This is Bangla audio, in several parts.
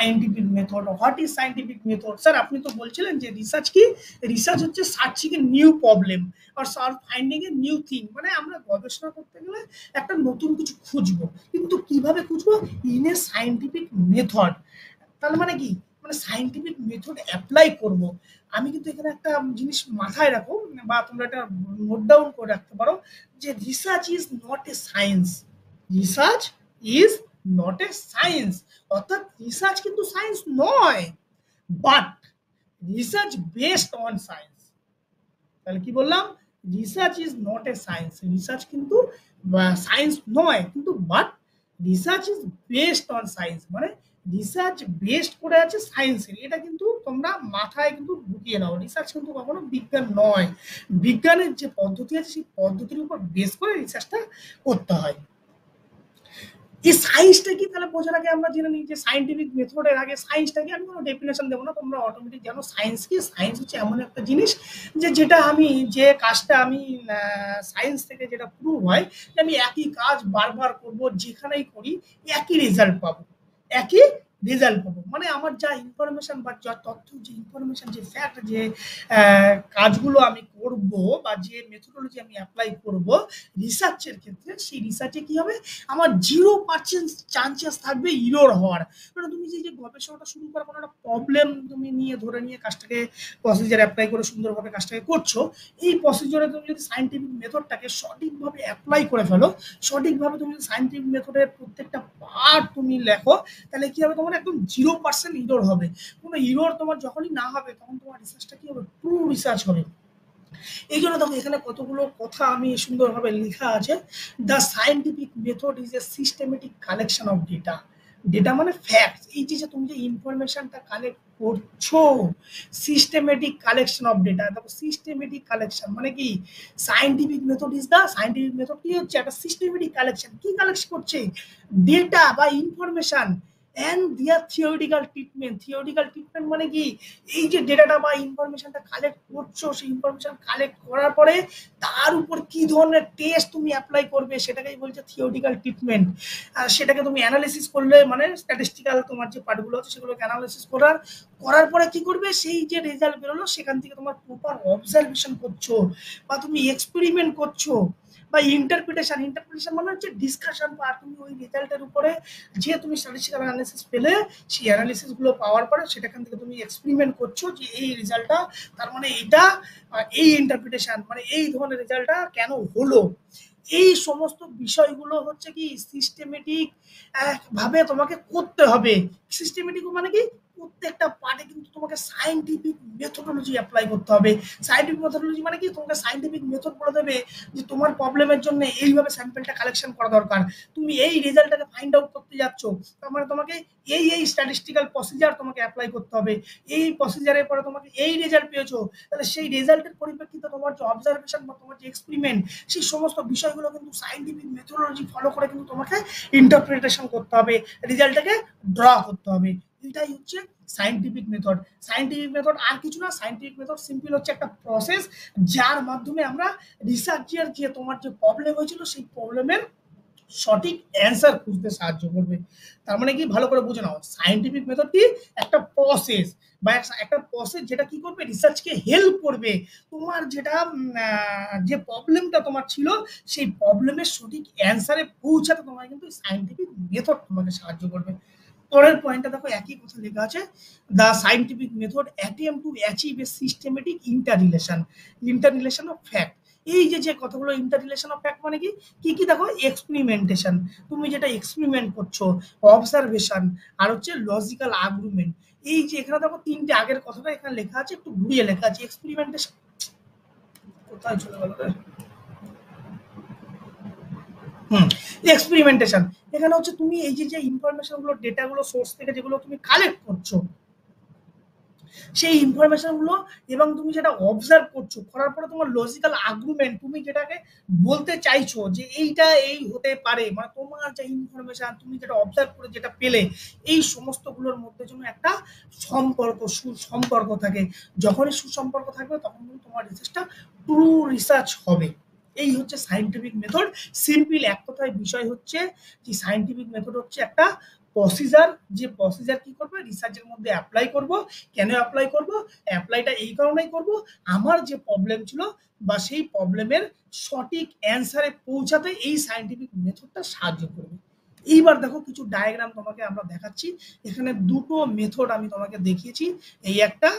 Scientific method? What is scientific method? Sir আপনি তো বলছিলেন যে রিসার্চ কি? রিসার্চ হচ্ছে searching a new problem are finding a new thing, মানে আমরা গবেষণা করতে গেলে একটা নতুন কিছু খুঁজবো, কিন্তু কিভাবে খুঁজবো? In a scientific method. তার মানে কি? মানে সায়েন্টিফিক মেথড অ্যাপ্লাই করব। আমি কিন্তু এখানে একটা জিনিস মাথায় রাখো, বা তোমরা এটা নোট ডাউন করে রাখতে পারো, যে research is not a science. Research is not a science, অর্থাৎ রিসার্চ কিন্তু সায়েন্স নয়, but research based on science. তাহলে কি বললাম? Research is not a science, research কিন্তু সায়েন্স নয়, কিন্তু but research is based on science, মানে রিসার্চ বেসড করে আছে সায়েন্সের। এটা কিন্তু তোমরা মাথায় কিন্তু ঢুকিয়ে নাও, রিসার্চ কিন্তু কখনো বিজ্ঞান নয়। বিজ্ঞানের যে পদ্ধতি আছে সেই পদ্ধতির উপর বেস করে রিসার্চটা করতে হয়। এই সায়েন্সটা কি তাহলে বোঝার আগে আমরা জেনে নিই যে সায়েন্টিফিক মেথডের আগে সায়েন্সটা কি। আমি কোনো ডেফিনেশন দেবো না, তোমরা অটোমেটিক জানো সায়েন্স কি। সায়েন্স হচ্ছে এমন একটা জিনিস যে যেটা আমি যে কাজটা আমি সায়েন্স থেকে যেটা প্রুভ হয় যে আমি একই কাজ বারবার করব, যেখানেই করি একই রেজাল্ট পাবো, একই রেজাল্ট পাবো। মানে আমার যা ইনফরমেশন বা যা তথ্য, যে ইনফরমেশন, যে ফ্যাক্ট, যে কাজগুলো আমি করব বা যে মেথোডোলজি আমি অ্যাপ্লাই করব রিসার্চের ক্ষেত্রে, সেই রিসার্চে কি হবে? আমার 0% চান্সেস থাকবে ইরোর হওয়ার। কারণ তুমি যে গবেষণাটা শুরু করার কোনো একটা প্রবলেম তুমি নিয়ে ধরে নিয়ে কাজটাকে প্রসিজার অ্যাপ্লাই করে সুন্দরভাবে কাজটাকে করছো, এই প্রসিজারে তুমি যদি সায়েন্টিফিক মেথডটাকে সঠিকভাবে অ্যাপ্লাই করে ফেলো, সঠিকভাবে তুমি যদি সায়েন্টিফিক মেথডের প্রত্যেকটা পার্ট তুমি লেখো, তাহলে কি হবে? তোমার একদম 0% ইরোর হবে। কোনো ইরোর তোমার যখনই না হবে, তখন তোমার রিসার্চটা কি হবে? ট্রু রিসার্চ হবে। এই জন্য দেখো এখানে কতগুলো কথা আমি সুন্দরভাবে লেখা আছে। The scientific method is a systematic collection of data. Data মানে ফ্যাক্ট। এই যে তুমি যে ইনফরমেশনটা কালেক্ট করছো, সিস্টেমেটিক কালেকশন অফ ডেটা। দেখো সিস্টেমেটিক কালেকশন মানে কি? Scientific method is the scientific method কি হচ্ছে? একটা সিস্টেমেটিক কালেকশন। কি কালেক্ট করছে? ডেটা বা information and their theoretical treatment. Theoretical treatment মানে কি? এই যে ডেটাটা বা ইনফরমেশনটা কালেক্ট করছো, সেই ইনফরমেশন কালেক্ট করার পরে তার উপর কি ধরনের টেস্ট তুমি অ্যাপ্লাই করবে, সেটাকেই বলছে থিওরিটিক্যাল ট্রিটমেন্ট। আর সেটাকে তুমি অ্যানালিসিস করলে, মানে স্ট্যাটিস্টিক্যাল তোমার যে পার্টগুলো আছে সেগুলোকে অ্যানালিসিস করার পরে কি করবে? সেই যে রেজাল্ট বেরোলো সেখান থেকে তোমার প্রপার অবজারভেশন করছো, বা তুমি এক্সপেরিমেন্ট করছো, বা ইন্টারপ্রিটেশন। ইন্টারপ্রিটেশন মানে হচ্ছে ডিসকাশন পার্ট। তুমি ওই রেজাল্টের উপরে যে তুমি স্ট্যাটিস্টিক্যাল অ্যানালিসিস পেলে, সেই অ্যানালিসিস গুলো পাওয়ার পরে সেখান থেকে তুমি এক্সপেরিমেন্ট করছো যে এই রেজাল্টটা, তার মানে এটা, এই ইন্টারপ্রিটেশন মানে এই ধরনের রেজাল্টটা কেন হলো। এই সমস্ত বিষয়গুলো হচ্ছে কি সিস্টেমেটিক ভাবে তোমাকে করতে হবে। সিস্টেমেটিক মানে কি? প্রত্যেকটা পার্টে কিন্তু তোমাকে সায়েন্টিফিক মেথোডোলজি অ্যাপ্লাই করতে হবে। সায়েন্টিফিক মেথোডোলজি মানে কি? তোমাকে সায়েন্টিফিক মেথড বলে দেবে যে তোমার প্রবলেমের জন্য এইভাবে স্যাম্পলটা কালেকশন করা দরকার, তুমি এই রেজাল্টটাকে ফাইন্ড আউট করতে যাচ্ছ, তার মানে তোমাকে এই স্ট্যাটিস্টিক্যাল প্রসিজার তোমাকে অ্যাপ্লাই করতে হবে। এই প্রসিজারের পরে তোমাকে এই রেজাল্ট পেয়েছো, তাহলে সেই রেজাল্টের পরিপ্রেক্ষিতে তোমার যে অবজারভেশন বা তোমার যে এক্সপেরিমেন্ট, সেই সমস্ত বিষয়গুলো কিন্তু সায়েন্টিফিক মেথোডোলজি ফলো করে কিন্তু তোমাকে ইন্টারপ্রিটেশন করতে হবে, রেজাল্টটাকে ড্র করতে হবে। এটাই হচ্ছে সায়েন্টিফিক মেথড। সায়েন্টিফিক মেথড আর কিছু না। সায়েন্টিফিক মেথড সিম্পল হচ্ছে একটা প্রসেস, যার মাধ্যমে আমরা রিসার্চের যে তোমার যে প্রবলেম হয়েছিল সেই প্রবলেমের সঠিক অ্যান্সার খুঁজতে সাহায্য করবে। তার মানে কি? ভালো করে বুঝে নাও, সায়েন্টিফিক মেথড কি? একটা প্রসেস, বা একটা প্রসেস যেটা কি করবে? রিসার্চকে হেল্প করবে। তোমার যেটা যে প্রবলেমটা তোমার ছিল, সেই প্রবলেমের সঠিক অ্যান্সারে পৌঁছাতে তোমার কিন্তু সায়েন্টিফিক মেথড তোমাকে সাহায্য করবে। পরের পয়েন্টটা দেখো, একই কথা লেখা আছে, the scientific method attempt to achieve A systematic inter relation of fact. এই যে কথাগুলো, ইন্টার রিলেশন অফ ফ্যাক্ট মানে কি? কি কি দেখো, এক্সপেরিমেন্টেশন, তুমি যেটা এক্সপেরিমেন্ট করছো, অবজারভেশন, আর হচ্ছে লজিক্যাল আর্গুমেন্ট। এই যে এখানে দেখো তিনটে আগের কথাটা এখানে লেখা আছে, একটু ঘুরিয়ে লেখা আছে। এক্সপেরিমেন্টেশন কোথায় চলে গেল রে? এক্সপেরিমেন্টেশন এখানে হচ্ছে তুমি এই যে ইনফরমেশন গুলো, ডেটা গুলো, সোর্স থেকে যেগুলো তুমি কালেক্ট করছো, সেই ইনফরমেশন গুলো, এবং তুমি যেটা অবজার্ভ করছো, করার পরে তোমার লজিক্যাল আর্গুমেন্ট, তুমি যেটাকে বলতে চাইছো যে এইটা এই হতে পারে, মানে তোমার যে ইনফরমেশন তুমি যেটা অবজার্ভ করে যেটা পেলে, এই সমস্ত গুলোর মধ্যে যেন একটা সুসম্পর্ক থাকে। যখনই সুসম্পর্ক থাকবে তখন কিন্তু তোমার রিসার্চটা ট্রু রিসার্চ হবে। এই হচ্ছে সায়েন্টিফিক মেথড। সিম্পল এক কথায় বিষয় হচ্ছে যে সায়েন্টিফিক মেথড হচ্ছে একটা প্রসিজার, যে প্রসিজার কি করবে রিসার্চের মধ্যে অ্যাপ্লাই করব। কেন অ্যাপ্লাই করব? অ্যাপ্লাইটা এই কারণেই করব, আমার যে প্রবলেম ছিল বা সেই প্রবলেমের সঠিক অ্যান্সারে পৌঁছাতে এই সায়েন্টিফিক মেথডটা সাহায্য করবে। এইবার দেখো কিছু ডায়াগ্রাম তোমাকে আমরা দেখাচ্ছি। এখানে দুটো মেথড আমি তোমাকে দেখিয়েছি, এই একটা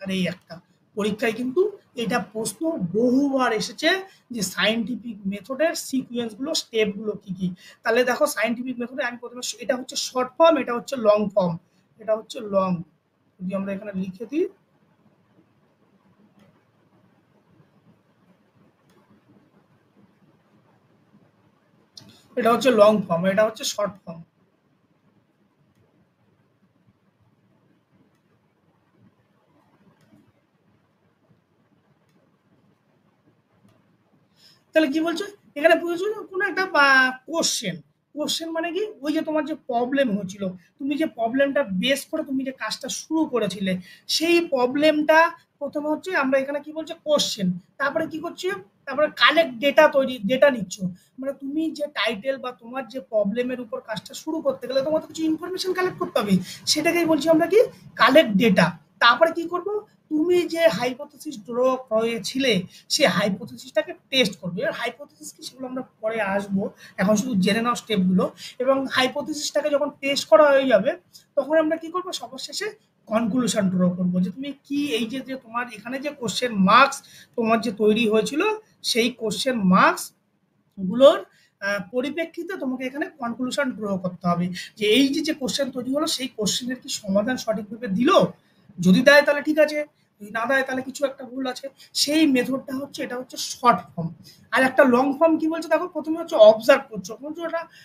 আর এই একটা। পরীক্ষায় কিন্তু এটা প্রশ্ন বহুবার এসেছে যে সায়েন্টিফিক মেথডের সিকোয়েন্স গুলো, স্টেপ গুলো কি কি। তাহলে দেখো সায়েন্টিফিক মেথডে আমি প্রথমে, এটা হচ্ছে শর্ট ফর্ম, এটা হচ্ছে লং ফর্ম। এটা হচ্ছে লং, যদি আমরা এখানে লিখে দিই, এটা হচ্ছে লং ফর্ম, এটা হচ্ছে শর্ট ফর্ম। তাহলে কি বলছো, এখানে বুঝেছো কোনো একটা কোশ্চেন, কোশ্চেন মানে কি, ওই যে তোমার যে প্রবলেম হয়েছিল, তুমি যে প্রবলেমটা বেস করে তুমি যে কাজটা শুরু করেছিলে, সেই প্রবলেমটা প্রথমে হচ্ছে আমরা এখানে কি বলছে কোশ্চেন, তারপরে কি করছি, তারপরে কালেক্ট ডেটা, তৈরি ডেটা নিচ্ছ। মানে তুমি যে টাইটেল বা তোমার যে প্রবলেমের উপর কাজটা শুরু করতে গেলে তোমার তো কিছু ইনফরমেশন কালেক্ট করতে হবে, সেটাকেই বলছি আমরা কি কালেক্ট ডেটা। তারপরে কি করব, তুমি যে হাইপোথেসিস ড্র করেছিলে সেই হাইপোথেসিসটাকে টেস্ট করবে। এবার হাইপোথেসিস কি সেগুলো আমরা পরে আসবো, এখন শুধু জেনে নাও স্টেপগুলো। এবং হাইপোথেসিসটাকে যখন টেস্ট করা হয়ে যাবে তখন আমরা কি করবো, সর্বশেষে কনক্লুশন ড্র করবো, যে তুমি কি এই যে যে তোমার এখানে যে কোশ্চেন মার্কস তোমার যে তৈরি হয়েছিল, সেই কোশ্চেন মার্কস গুলোর পরিপ্রেক্ষিতে তোমাকে এখানে কনক্লুশন ড্র করতে হবে, যে এই যে যে কোশ্চেন তৈরি হলো সেই কোশ্চেনের কি সমাধান সঠিকভাবে দিল, যদি দেয় তাহলে ঠিক আছে, যদি না দেয় তাহলে কিছু একটা ভুল আছে। সেই মেথডটা হচ্ছে, এটা হচ্ছে শর্ট ফর্ম। আর একটা লং ফর্ম কি বলছে দেখো, প্রথমে হচ্ছে অবজার্ভ করছো,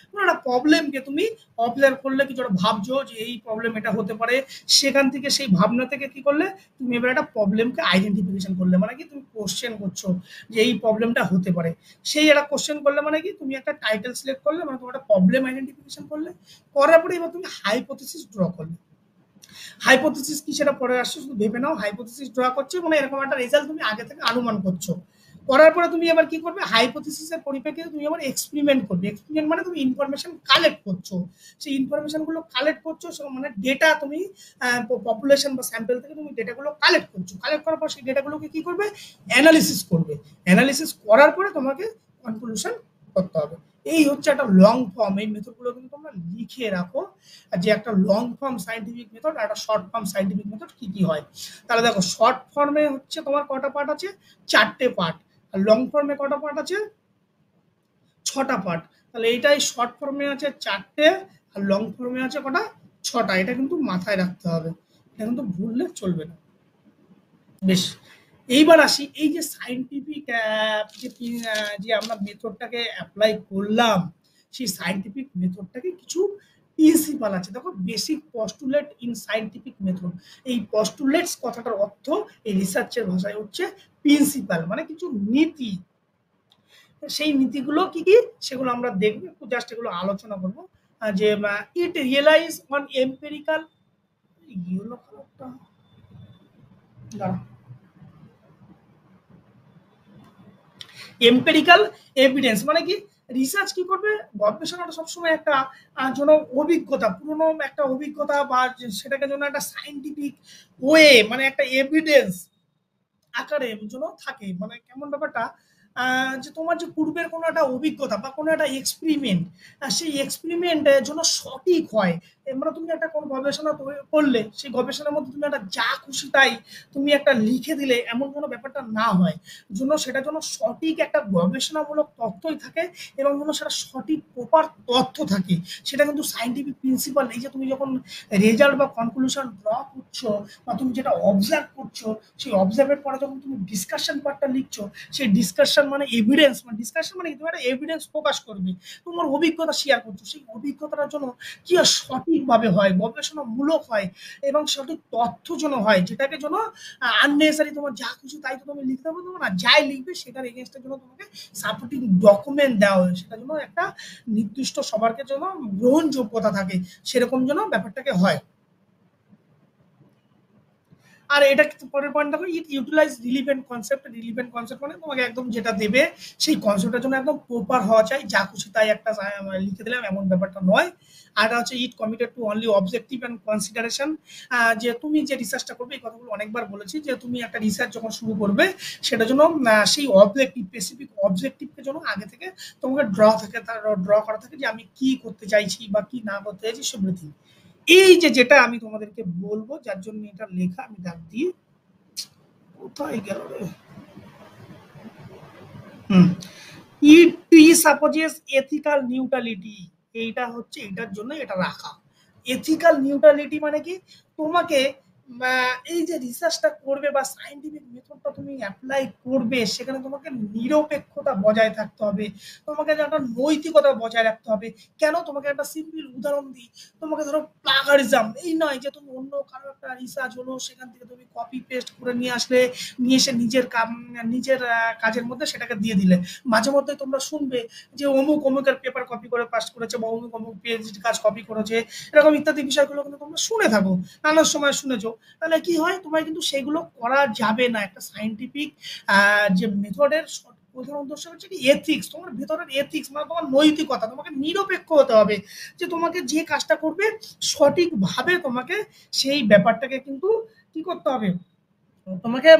কোনো একটা প্রবলেমকে তুমি অবজার্ভ করলে, কিছু একটা ভাবছো যে এই প্রবলেম এটা হতে পারে, সেখান থেকে সেই ভাবনা থেকে কি করলে তুমি এবার একটা প্রবলেমকে আইডেন্টিফিকেশন করলে, মানে কি তুমি কোশ্চেন করছো যে এই প্রবলেমটা হতে পারে। সেই একটা কোশ্চেন করলে মানে কি তুমি একটা টাইটেল সিলেক্ট করলে, মানে তোমার একটা প্রবলেম আইডেন্টিফিকেশন করলে, করার পরে এবার তুমি হাইপোথেসিস ড্র করলে। হাইপোথেসিস কি সেটা পরে আসছে, শুধু ভেবে নাও হাইপোথেসিস ড্র করছো মানে এরকম একটা রেজাল্ট তুমি আগে থেকে অনুমান করছো। করার পরে তুমি এবার কি করবে, হাইপোথেসিসের পরিপ্রেক্ষিতে তুমি আবার এক্সপেরিমেন্ট করবে। এক্সপেরিমেন্ট মানে তুমি ইনফরমেশন কালেক্ট করছো, সেই ইনফরমেশন গুলো কালেক্ট করছো, মানে ডেটা তুমি পপুলেশন বা স্যাম্পল থেকে তুমি ডেটাগুলো কালেক্ট করছো। কালেক্ট করার পর সেই ডেটাগুলোকে কি করবে, অ্যানালিসিস করবে। অ্যানালিসিস করার পরে তোমাকে কনক্লুশন করতে হবে। এই হচ্ছে একটা লং ফর্ম। এই মেথডগুলো কিন্তু তোমরা লিখে রাখো, আর যে একটা লং ফর্ম সাইন্টিফিক মেথড আর একটা শর্ট ফর্ম সাইন্টিফিক মেথড কি কি হয়। তাহলে দেখো শর্ট ফর্মে হচ্ছে তোমার কটা পার্ট আছে, চারটে পার্ট। আর লং ফর্মে কটা পার্ট আছে, ছটা পার্ট। তাহলে এইটাই শর্ট ফর্মে আছে চারটে, আর লং ফর্মে আছে কটা, ছটা। এটা কিন্তু মাথায় রাখতে হবে, এটা কিন্তু ভুললে চলবে না। বেশ, এইবার আসি এই যে সায়েন্টিফিক যে আমরা মেথডটাকে অ্যাপ্লাই করলাম, সেই সায়েন্টিফিক মেথডটাকে কিছু প্রিন্সিপাল আছে। দেখো basic postulate in scientific method, এই পস্টুলেটস কথাটার অর্থ এই রিসার্চের ভাষায় হচ্ছে প্রিন্সিপাল, মানে কিছু নীতি। সেই নীতিগুলো কি কি সেগুলো আমরা দেখবো, একটু জাস্ট এগুলো আলোচনা করবো। যে ইট রিয়েলাইজ অন এম্পেরিক্যাল, ইয়েলো কালারটা দাঁড়া, এম্পেরিক্যাল এভিডেন্স মানে কি, রিসার্চ কি করবে, গবেষণাটা সবসময় একটা যেন অভিজ্ঞতা, পুরনো একটা অভিজ্ঞতা বা সেটাকে যেন একটা সাইন্টিফিক ওয়ে, মানে একটা এভিডেন্স আকারে যেন থাকে। মানে কেমন ব্যাপারটা, যে তোমার যে পূর্বের কোনো একটা অভিজ্ঞতা বা কোনো একটা এক্সপেরিমেন্ট, সেই এক্সপেরিমেন্ট যেন সঠিক হয়। মানে তুমি একটা কোনো গবেষণা করলে, সেই গবেষণার মধ্যে তুমি একটা যা খুশি তাই তুমি একটা লিখে দিলে, এমন কোনো ব্যাপারটা না হয়। জন্য সেটা যেন সঠিক একটা গবেষণামূলক তথ্যই থাকে, এবং যেন সেটা সঠিক প্রপার তথ্য থাকে। সেটা কিন্তু সায়েন্টিফিক প্রিন্সিপাল। এই যে তুমি যখন রেজাল্ট বা কনক্লুশন ড্র করছো, বা তুমি যেটা অবজার্ভ করছো, সেই অবজার্ভের পরে যখন তুমি ডিসকাশন পার্টটা লিখছো, সেই ডিসকাশন মানে এভিডেন্স, মানে ডিসকাশন মানে কি, তুমি একটা এভিডেন্স প্রকাশ করবে, তোমার অভিজ্ঞতা শেয়ার করছো। সেই অভিজ্ঞতাটার জন্য কি হয়, সঠিকভাবে হয়, গবেষণামূলক হয়, এবং সঠিক তথ্য যেন হয়, যেটাকে যেন আননেসারি তোমার যা কিছু তাই তো তুমি লিখতে পারবে না, যাই লিখবে সেটার এগেনস্টের জন্য তোমাকে সাপোর্টিং ডকুমেন্ট দেওয়া হয়, সেটা যেন একটা নির্দিষ্ট সবারকে যেন গ্রহণযোগ্যতা থাকে, সেরকম যেন ব্যাপারটাকে হয়। আর এটা পরের পয়েন্ট দেখো, it utilize relevant concept. Relevant concept মানে তোমাকে একদম যেটা দেবে সেই কনসেপ্টের জন্য একদম প্রপার হওয়া চাই, যা খুশি তাই একটা লিখে দিলাম এমন ব্যাপারটা নয়। আর হচ্ছে it committed to only objective and consideration. যে তুমি যে রিসার্চটা করবে, এই কথাগুলো অনেকবার বলেছি, যে তুমি একটা রিসার্চ যখন শুরু করবে সেটার জন্য সেই অবজেক্টিভ, স্পেসিফিক অবজেক্টিভকে জন্য আগে থেকে তোমাকে ড্র করা থাকে, যে আমি কি করতে চাইছি বা কি না করতে চাইছি সেগুলো। এই যে যেটা আমি তোমাদেরকে বলবো, যার জন্য এটা লেখা, আমি দাগ দিই, কোথায় গেল রে, ইট প্রিসাপোজেস এথিক্যাল নিউট্রালিটি। এইটা হচ্ছে এটার জন্য এটা রাখা। এথিক্যাল নিউট্রালিটি মানে কি, তোমাকে এই যে রিসার্চটা করবে বা সায়েন্টিফিক মেথডটা তুমি অ্যাপ্লাই করবে, সেখানে তোমাকে নিরপেক্ষতা বজায় থাকতে হবে, তোমাকে একটা নৈতিকতা বজায় রাখতে হবে। কেন, তোমাকে একটা সিম্পল উদাহরণ দিই, তোমাকে ধরো প্লাগারিজম এই নয় যে তুমি অন্য কারো একটা রিসার্চ হলো সেখান থেকে তুমি কপি পেস্ট করে নিয়ে আসলে, নিয়ে এসে নিজের কাজের মধ্যে সেটাকে দিয়ে দিলে। মাঝে মধ্যে তোমরা শুনবে যে অমুক অমুকের পেপার কপি করে পাস করেছে, বা অমুক অমুক পিএইচডি কাজ কপি করেছে, এরকম ইত্যাদি বিষয়গুলো কিন্তু তোমরা শুনে থাকো, নানান সময় শুনেছো। তাহলে কি হয়, তোমার কিন্তু সেগুলো করা যাবে না। একটা সায়েন্টিফিক যে মেথডের প্রধান উদ্দেশ্য হচ্ছে কি এথিক্স, তোমার ভেতরের এথিক্স মানে তোমার নৈতিকতা, তোমাকে নিরপেক্ষ হতে হবে, যে তোমাকে যে কাজটা করবে সঠিকভাবে তোমাকে সেই ব্যাপারটাকে কিন্তু কি করতে হবে, তোমাকে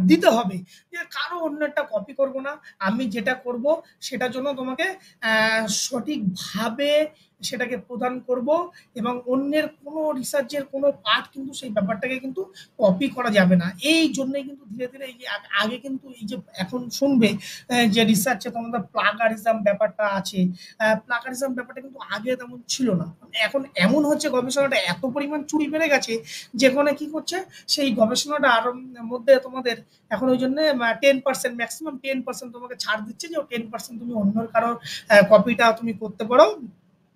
দিতে হবে, যে কারো অন্যটা কপি করব না, আমি যেটা করব সেটার জন্য তোমাকে সঠিকভাবে সেটাকে প্রদান করব, এবং অন্যের কোনো রিসার্চের কোনো পার্ট কিন্তু সেই ব্যাপারটাকে কিন্তু কপি করা যাবে না। এই জন্যই কিন্তু ধীরে ধীরে এই যে আগে কিন্তু এই যে এখন শুনবে যে রিসার্চে তোমাদের প্লাগারিজম ব্যাপারটা আছে, প্লাগারিজম ব্যাপারটা কিন্তু আগে তেমন ছিল না। এখন এমন হচ্ছে, গবেষণাটা এত পরিমাণ চুরি বেড়ে গেছে, যেখানে কি করছে সেই গবেষণাটা আরো মধ্যে তোমাদের এখন ওই জন্য 10%, ম্যাক্সিমাম 10% তোমাকে ছাড় দিচ্ছে, যে 10% তুমি অন্য কারো কপিটা তুমি করতে পারো,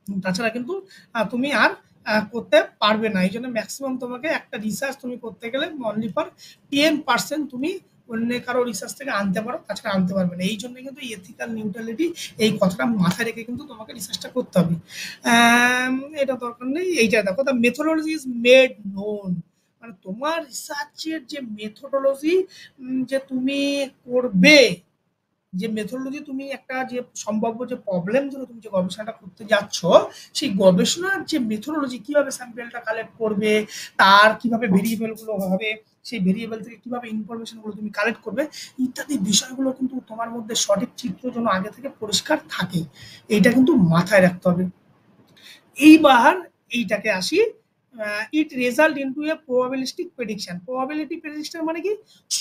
তাছাড়া কিন্তু তুমি আর করতে পারবে না। এই জন্য ম্যাক্সিমাম তোমাকে একটা রিসার্চ তুমি করতে গেলে অনলি ফর 10% তুমি অন্য কারো রিসার্চ থেকে আনতে পারো, তাছাড়া আনতে পারবে না। এই জন্য কিন্তু এথিক্যাল নিউট্রালিটি এই কথাটা মাথায় রেখে কিন্তু তোমাকে রিসার্চটা করতে হবে। এটা দরকার নেই। এইটা দেখো, the methodology is made known, মানে তোমার রিসার্চের যে মেথোডোলজি যে তুমি করবে, যে মেথোডোলজি তুমি একটা যে সম্ভাব্য যে প্রবলেম ধরে তুমি যে গবেষণাটা করতে যাচ্ছ, সেই গবেষণার যে মেথোডোলজি, কিভাবে স্যাম্পেলটা কালেক্ট করবে, তার কিভাবে ভেরিয়েবল গুলো হবে, সেই ভেরিয়েবল থেকে কিভাবে ইনফরমেশন গুলো তুমি কালেক্ট করবে, ইত্যাদি বিষয়গুলো কিন্তু তোমার মধ্যে সঠিক চিত্র যেন আগে থেকে পরিষ্কার থাকে, এইটা কিন্তু মাথায় রাখতে হবে। এইবার এইটাকে আসি, ইট result into a probabilistic prediction. Probability prediction মানে কি,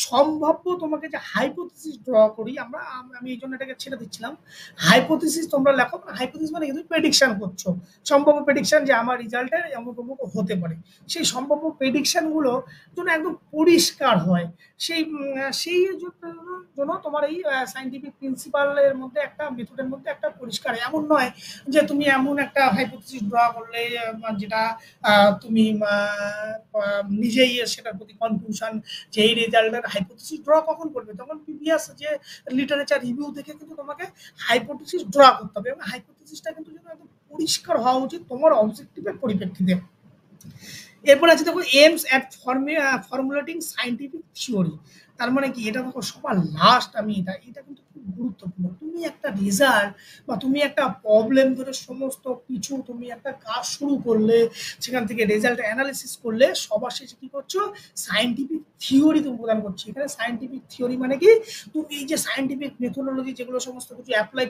সম্ভাব্য তোমাকে যে হাইপোথিসিস ড্র করি আমরা, আমি এই জন্য এটাকে ছেড়ে দিচ্ছিলাম। হাইপোথিসিস তোমরা লেখো, হাইপোথিসিস মানে কিন্তু প্রেডিকশন করছো, সম্ভাব্য প্রেডিকশন যে আমার রেজাল্টের অমুক অমুক হতে পারে। সেই সম্ভাব্য প্রেডিকশন গুলো যেন একদম পরিষ্কার হয়, সেই জন্য তোমার এই সাইন্টিফিক প্রিন্সিপালের মধ্যে একটা মেথডের মধ্যে একটা পরিষ্কার, এমন নয় যে তুমি এমন একটা হাইপোথিসিস ড্র করলে যেটা তুমি নিজেই সেটার প্রতি কনফিউশন, যে এই রেজাল্টের হাইপোথিসিস ড্র কখন করবে, তখন প্রিভিয়াস যে লিটারেচার রিভিউ থেকে কিন্তু তোমাকে হাইপোথিসিস ড্র করতে হবে, এবং হাইপোথিসিসটা কিন্তু যেন একদম পরিষ্কার হওয়া উচিত তোমার অবজেক্টিভের পরিপ্রেক্ষিতে। এরপর আছে দেখো, aims at formulating scientific theory. তার মানে কি, এটা দেখো সবার লাস্ট আমি এটা এটা কিন্তু খুব গুরুত্বপূর্ণ। তুমি একটা রেজাল্ট বা তুমি একটা প্রবলেম ধরে সমস্ত কিছু তুমি একটা কাজ শুরু করলে, সেখান থেকে রেজাল্ট অ্যানালিসিস করলে, সবার শেষে কি করছো, সায়েন্টিফিক থিওরি তুমি প্রদান করছো। এখানে সায়েন্টিফিক থিওরি মানে কি, তুমি এই যে সায়েন্টিফিক মেথোডোলজি যেগুলো সমস্ত কিছু অ্যাপ্লাই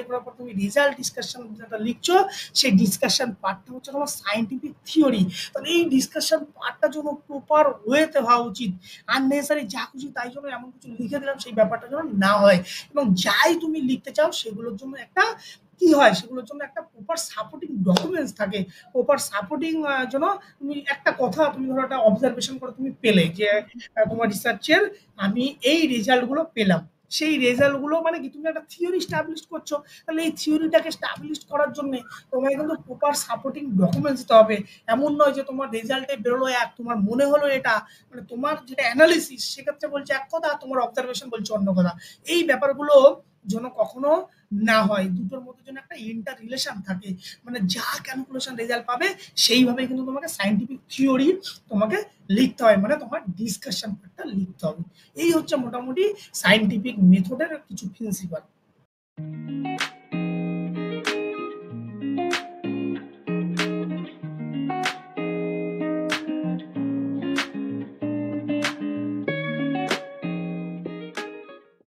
করার পর তুমি রেজাল্ট ডিসকাশন যেটা লিখছো, সেই ডিসকাশন পার্টটা হচ্ছে তোমার সায়েন্টিফিক থিওরি। তাহলে এই ডিসকাশন পার্টটা যেন প্রপার ওয়েতে হওয়া উচিত, আননেসারি যা খুশি তাই জন্য এমন কিছু লিখে দিলাম সেই ব্যাপারটা যেন না হয়, এবং যাই তুমি লিখতে চাও সেগুলোর জন্য একটা কি হয়, সেগুলোর জন্য একটা প্রপার সাপোর্টিং ডকুমেন্টস থাকে। প্রপার সাপোর্টিং জন্য তুমি একটা কথা, তুমি ধরো একটা অবজারভেশন করে তুমি পেলে যে তোমার রিসার্চের আমি এই রেজাল্টগুলো পেলাম, সেই রেজাল্টগুলো মানে কি, তুমি একটা থিওরি স্টাবলিশ করছো, তাহলে এই থিওরিটাকে স্টাবলিশ করার জন্য তোমাকে কিন্তু প্রপার সাপোর্টিং ডকুমেন্টস দিতে হবে। এমন নয় যে তোমার রেজাল্টে বেরোলো এক, তোমার মনে হলো এটা, মানে তোমার যেটা অ্যানালিসিস সেক্ষেত্রে বলছে এক কথা, তোমার অবজারভেশন বলছে অন্য কথা। এই ব্যাপারগুলো যেন কখনো না হয়। দুটোর মধ্যে যেন একটা ইন্টার রিলেশন থাকে। মানে যা ক্যালকুলেশন রেজাল্ট পাবে সেইভাবেই কিন্তু তোমাকে সায়েন্টিফিক থিওরি তোমাকে লিখতে হয়। মানে তোমার ডিসকাশন পার্টটা লিখতে হবে। এই হচ্ছে মোটামুটি সায়েন্টিফিক মেথডের কিছু প্রিন্সিপাল।